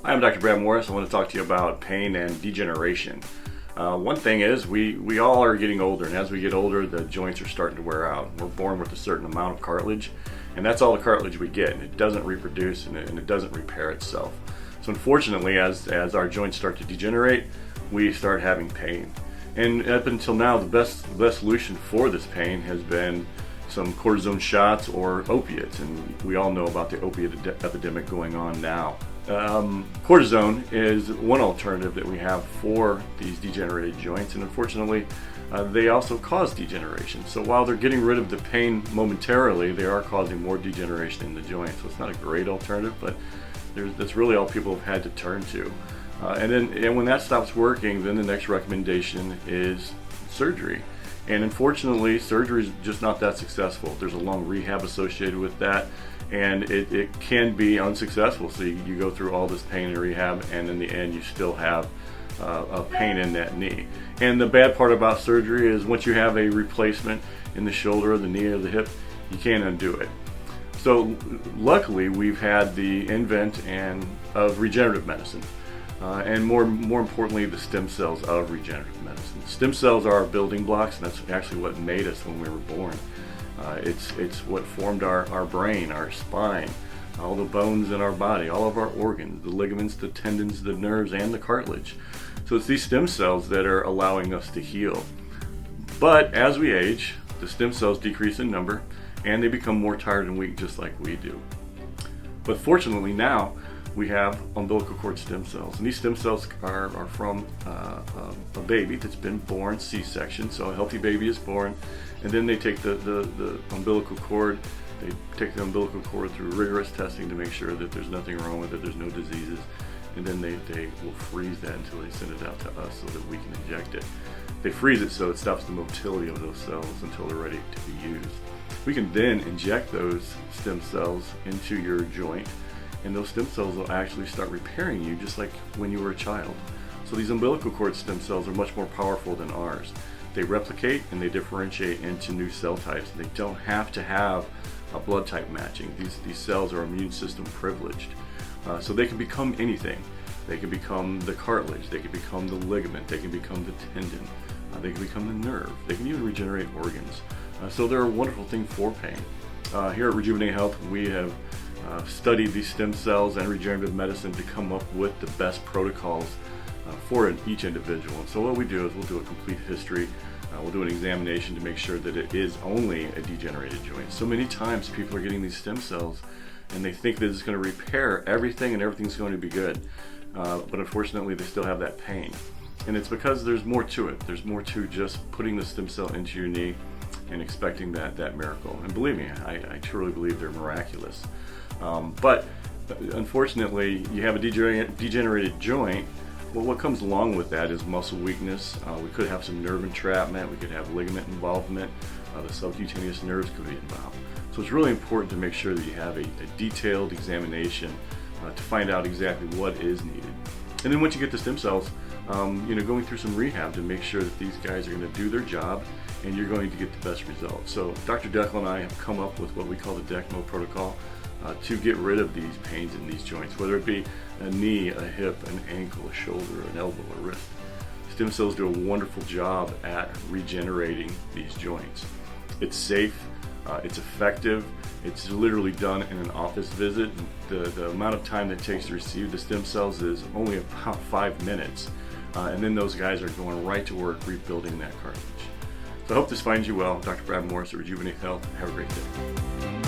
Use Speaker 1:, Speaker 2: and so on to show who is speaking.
Speaker 1: Hi, I'm Dr. Brad Morris. I want to talk to you about pain and degeneration. One thing is we all are getting older, and as we get older, the joints are starting to wear out. We're born with a certain amount of cartilage, and that's all the cartilage we get, and it doesn't reproduce and it doesn't repair itself. So unfortunately, as our joints start to degenerate, we start having pain. And up until now, the best solution for this pain has been some cortisone shots or opiates, and we all know about the opiate epidemic going on now. Cortisone is one alternative that we have for these degenerated joints, and unfortunately they also cause degeneration. So while they're getting rid of the pain momentarily, they are causing more degeneration in the joint. So it's not a great alternative, but that's really all people have had to turn to. And when that stops working, then the next recommendation is surgery. And unfortunately, surgery is just not that successful. There's a long rehab associated with that, and it can be unsuccessful. So you go through all this pain and rehab, and in the end you still have a pain in that knee. And the bad part about surgery is once you have a replacement in the shoulder or the knee or the hip, you can't undo it. So luckily we've had the invent of regenerative medicine. And more importantly, the stem cells of regenerative medicine. Stem cells are our building blocks, and that's actually what made us when we were born. It's what formed our brain, our spine, all the bones in our body, all of our organs, the ligaments, the tendons, the nerves, and the cartilage. So it's these stem cells that are allowing us to heal. But as we age, the stem cells decrease in number, and they become more tired and weak just like we do. But fortunately now, we have umbilical cord stem cells, and these stem cells are from a baby that's been born C-section. So a healthy baby is born, and then they take the umbilical cord. They take the umbilical cord through rigorous testing to make sure that there's nothing wrong with it, there's no diseases, and then they will freeze that until they send it out to us so that we can inject it. They freeze it so it stops the motility of those cells until they're ready to be used. We can then inject those stem cells into your joint, and those stem cells will actually start repairing you just like when you were a child. So these umbilical cord stem cells are much more powerful than ours. They replicate and they differentiate into new cell types. They don't have to have a blood type matching. These cells are immune system privileged. So they can become anything. They can become the cartilage, they can become the ligament, they can become the tendon, they can become the nerve, they can even regenerate organs. So they're a wonderful thing for pain. Here at Rejuvenate Health, we have studied these stem cells and regenerative medicine to come up with the best protocols for each individual. And so what we do is we'll do a complete history. We'll do an examination to make sure that it is only a degenerated joint. So many times people are getting these stem cells and they think that it's going to repair everything and everything's going to be good. But unfortunately they still have that pain. And it's because there's more to it. There's more to just putting the stem cell into your knee and expecting that miracle. And believe me, I truly believe they're miraculous. But unfortunately, you have a degenerated joint. Well, what comes along with that is muscle weakness. We could have some nerve entrapment. We could have ligament involvement. The subcutaneous nerves could be involved. So it's really important to make sure that you have a detailed examination to find out exactly what is needed. And then once you get the stem cells, going through some rehab to make sure that these guys are going to do their job and you're going to get the best results. So Dr. Deckel and I have come up with what we call the DECMO protocol to get rid of these pains in these joints, whether it be a knee, a hip, an ankle, a shoulder, an elbow, a wrist. Stem cells do a wonderful job at regenerating these joints. It's safe, it's effective, it's literally done in an office visit. The amount of time that it takes to receive the stem cells is only about 5 minutes, and then those guys are going right to work rebuilding that cartilage. So I hope this finds you well. Dr. Brad Morris at Rejuvenate Health. Have a great day.